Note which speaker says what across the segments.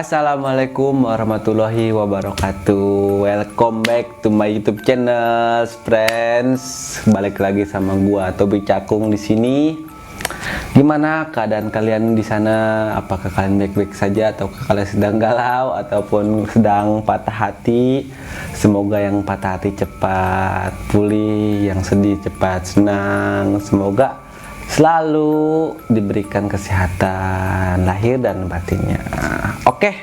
Speaker 1: Assalamualaikum warahmatullahi wabarakatuh. Welcome back to my YouTube channel, friends. Balik lagi sama gua Tobi Cakung di sini. Gimana keadaan kalian di sana? Apakah kalian baik-baik saja atau kalian sedang galau ataupun sedang patah hati? Semoga yang patah hati cepat pulih, yang sedih cepat senang. Semoga selalu diberikan kesehatan lahir dan batinnya. Oke,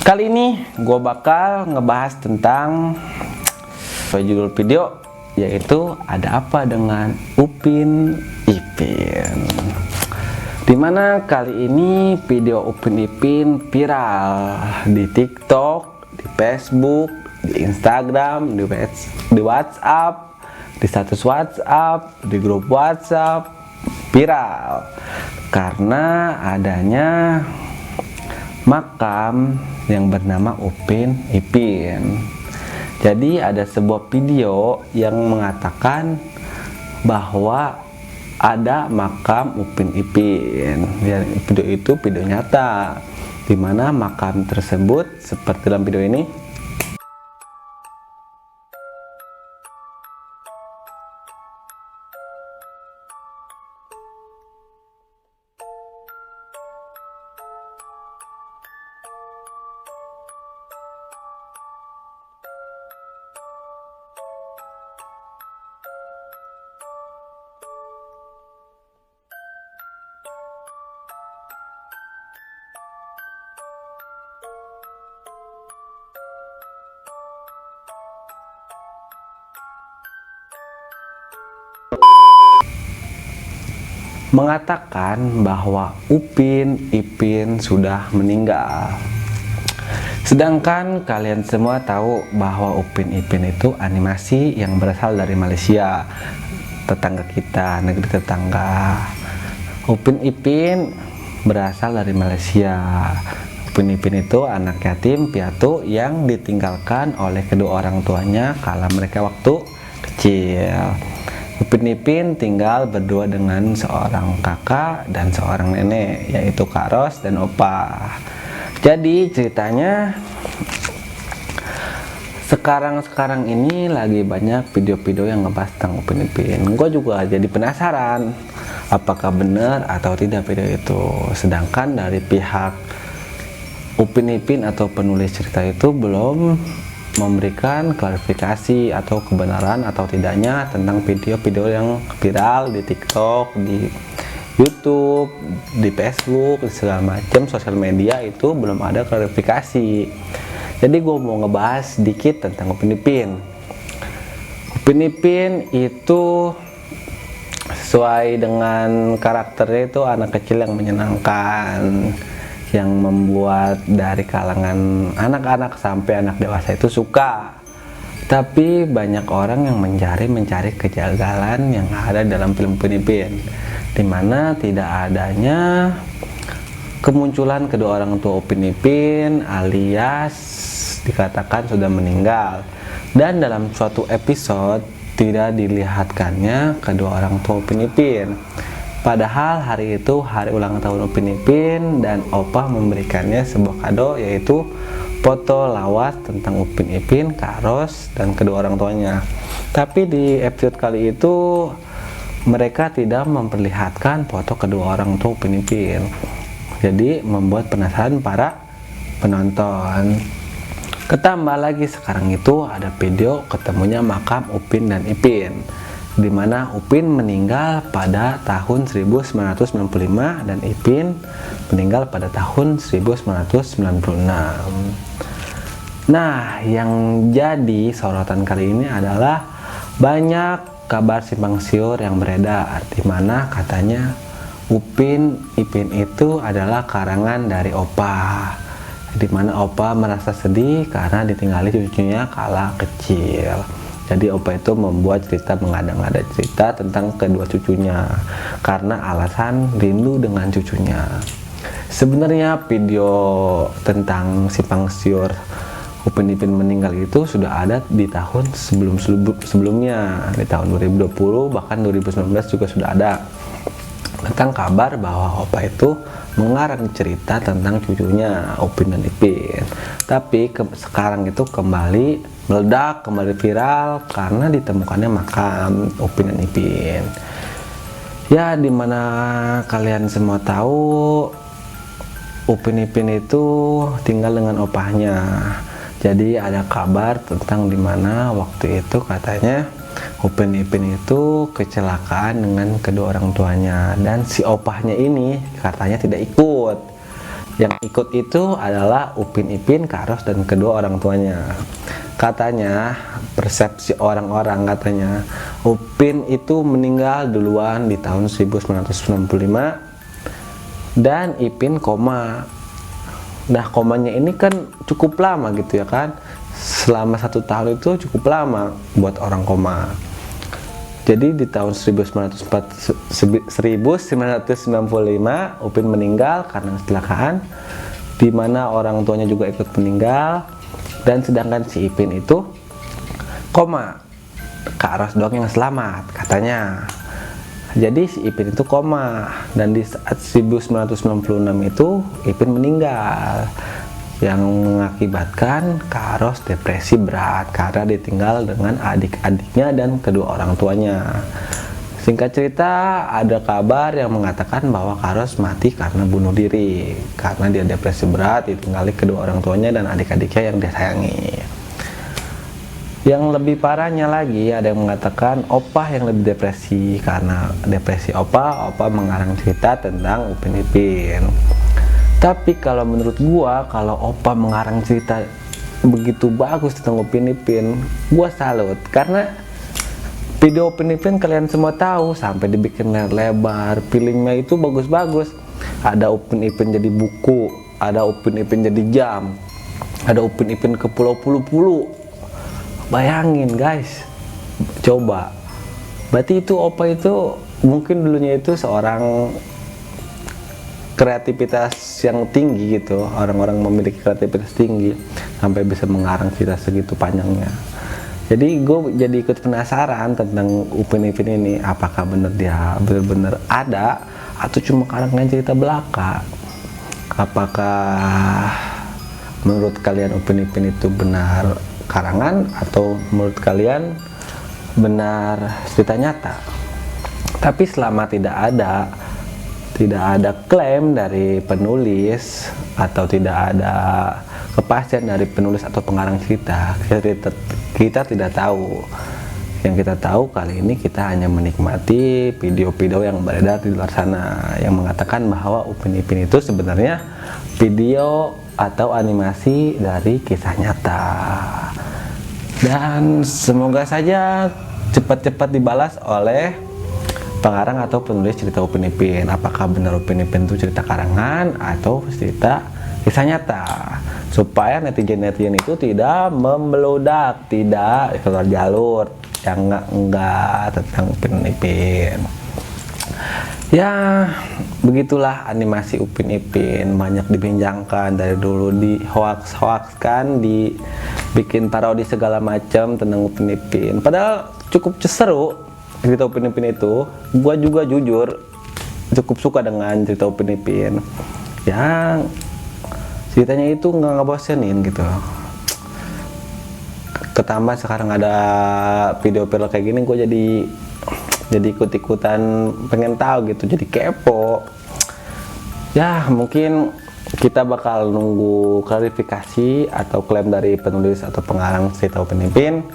Speaker 1: kali ini gue bakal ngebahas tentang judul video, yaitu ada apa dengan Upin Ipin. Dimana kali ini video Upin Ipin viral di TikTok, di Facebook, di Instagram, di WhatsApp, di status WhatsApp, di grup WhatsApp, viral karena adanya makam yang bernama Upin Ipin. Jadi ada sebuah video yang mengatakan bahwa ada makam Upin Ipin. Dan video itu video nyata, di mana makam tersebut seperti dalam video ini mengatakan bahwa Upin Ipin sudah meninggal. Sedangkan kalian semua tahu bahwa Upin Ipin itu animasi yang berasal dari Malaysia, tetangga kita, negeri tetangga. Upin Ipin berasal dari Malaysia. Upin Ipin itu anak yatim piatu yang ditinggalkan oleh kedua orang tuanya kala mereka waktu kecil. Upin Ipin tinggal berdua dengan seorang kakak dan seorang nenek, yaitu Kak Ros dan Opa. Jadi ceritanya sekarang ini lagi banyak video-video yang ngebahas tentang Upin Ipin. Gue juga jadi penasaran apakah benar atau tidak video itu. Sedangkan dari pihak Upin Ipin atau penulis cerita itu belum memberikan klarifikasi atau kebenaran atau tidaknya tentang video-video yang viral di TikTok, di YouTube, di Facebook, di segala macam sosial media. Itu belum ada klarifikasi. Jadi gue mau ngebahas sedikit tentang Upin Ipin. Upin Ipin itu sesuai dengan karakternya itu anak kecil yang menyenangkan, yang membuat dari kalangan anak-anak sampai anak dewasa itu suka. Tapi banyak orang yang mencari kejanggalan yang ada dalam film Upin Ipin, dimana tidak adanya kemunculan kedua orang tua Upin Ipin alias dikatakan sudah meninggal. Dan dalam suatu episode tidak dilihatkannya kedua orang tua Upin Ipin. Padahal hari itu hari ulang tahun Upin Ipin dan Opa memberikannya sebuah kado, yaitu foto lawas tentang Upin Ipin, Kak Ros, dan kedua orang tuanya. Tapi di episode kali itu mereka tidak memperlihatkan foto kedua orang tua Upin Ipin. Jadi membuat penasaran para penonton. Ketambah lagi sekarang itu ada video ketemunya makam Upin dan Ipin, di mana Upin meninggal pada tahun 1995 dan Ipin meninggal pada tahun 1996. Nah, yang jadi sorotan kali ini adalah banyak kabar simpang siur yang beredar, di mana katanya Upin Ipin itu adalah karangan dari Opa, di mana Opa merasa sedih karena ditinggali cucunya kala kecil. Jadi Opa itu membuat cerita, mengada-ngada cerita tentang kedua cucunya karena alasan rindu dengan cucunya. Sebenarnya video tentang simpang siur Upin Ipin meninggal itu sudah ada di tahun sebelumnya, di tahun 2020 bahkan 2019 juga sudah ada. tentang kabar bahwa Opa itu mengarang cerita tentang cucunya Upin dan Ipin. Tapi sekarang itu kembali meledak, kembali viral karena ditemukannya makam Upin dan Ipin. Ya, dimana kalian semua tahu Upin Ipin itu tinggal dengan opahnya. Jadi ada kabar tentang dimana waktu itu katanya Upin Ipin itu kecelakaan dengan kedua orang tuanya, dan si opahnya ini katanya tidak ikut. Yang ikut itu adalah Upin Ipin, Kak Ros, dan kedua orang tuanya. Katanya persepsi orang-orang katanya Upin itu meninggal duluan di tahun 1995 dan Ipin koma. Nah, komanya ini kan cukup lama gitu ya kan, selama 1 tahun itu cukup lama buat orang koma. Jadi di tahun 1995 Upin meninggal karena kecelakaan, di mana orang tuanya juga ikut meninggal, dan sedangkan si Ipin itu koma. Kak Ros doang yang selamat katanya. Jadi si Ipin itu koma, dan di saat 1996 itu Ipin meninggal, yang mengakibatkan Kak Ros depresi berat karena ditinggal dengan adik-adiknya dan kedua orang tuanya. Singkat cerita, ada kabar yang mengatakan bahwa Kak Ros mati karena bunuh diri karena dia depresi berat, ditinggali kedua orang tuanya dan adik-adiknya yang dia sayangi. Yang lebih parahnya lagi, ada yang mengatakan Opa yang lebih depresi karena depresi Opa mengarang cerita tentang Upin Ipin. Tapi kalau menurut gua, kalau Opa mengarang cerita begitu bagus tentang Upin Ipin, gua salut. Karena video Upin Ipin kalian semua tahu, sampai dibikin lebar, filmnya itu bagus-bagus. Ada Upin Ipin jadi buku, ada Upin Ipin jadi jam, ada Upin Ipin ke pulau Pulu-Pulu. Bayangin guys, coba. Berarti itu Opa itu mungkin dulunya itu seorang kreativitas yang tinggi gitu. Orang-orang memiliki kreativitas tinggi sampai bisa mengarang cerita segitu panjangnya. Jadi gue jadi ikut penasaran tentang Upin Ipin ini. Apakah benar dia benar-benar ada atau cuma karangan cerita belaka? Apakah menurut kalian Upin Ipin itu benar karangan atau menurut kalian benar cerita nyata? Tapi selama tidak ada klaim dari penulis atau tidak ada kepastian dari penulis atau pengarang cerita, kita tidak tahu. Yang kita tahu kali ini kita hanya menikmati video-video yang beredar di luar sana yang mengatakan bahwa Upin Ipin itu sebenarnya video atau animasi dari kisah nyata. Dan semoga saja cepat-cepat dibalas oleh pengarang atau penulis cerita Upin Ipin. Apakah benar Upin Ipin itu cerita karangan atau cerita kisah nyata, supaya netizen-netizen itu tidak membeludak, tidak keluar jalur yang enggak tentang Upin Ipin. Ya, begitulah animasi Upin Ipin, banyak dibincangkan dari dulu, di hoax kan, dibikin parodi segala macam tentang Upin Ipin. Padahal cukup seru cerita Upin Ipin itu. Gua juga jujur cukup suka dengan cerita Upin Ipin. Yang ceritanya itu nggak ngebosenin gitu. Ketambah sekarang ada video-video kayak gini, gue jadi ikut-ikutan pengen tahu gitu, jadi kepo. Ya, mungkin kita bakal nunggu klarifikasi atau klaim dari penulis atau pengarang cerita Upin Ipin.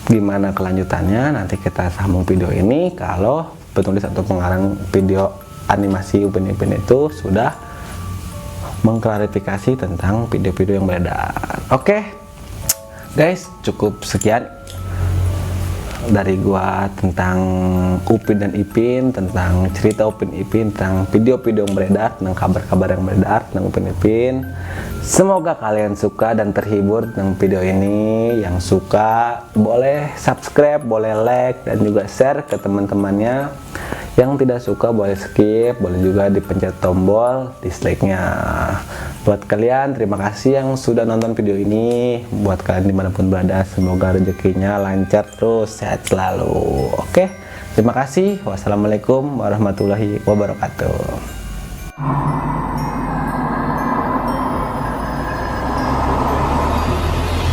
Speaker 1: Gimana kelanjutannya, nanti kita sambung video ini kalau penulis atau pengarang video animasi Upin Ipin itu sudah mengklarifikasi tentang video-video yang beredar. Oke guys, cukup sekian dari gua tentang Upin dan Ipin, tentang cerita Upin Ipin, tentang video-video yang beredar, tentang kabar-kabar yang beredar tentang Upin Ipin. Semoga kalian suka dan terhibur dengan video ini. Yang suka boleh subscribe, boleh like, dan juga share ke teman-temannya. Yang tidak suka boleh skip, boleh juga dipencet tombol dislike-nya. Buat kalian, terima kasih yang sudah nonton video ini. Buat kalian dimanapun berada, semoga rezekinya lancar terus, sehat selalu. Oke, Terima kasih. Wassalamualaikum warahmatullahi wabarakatuh.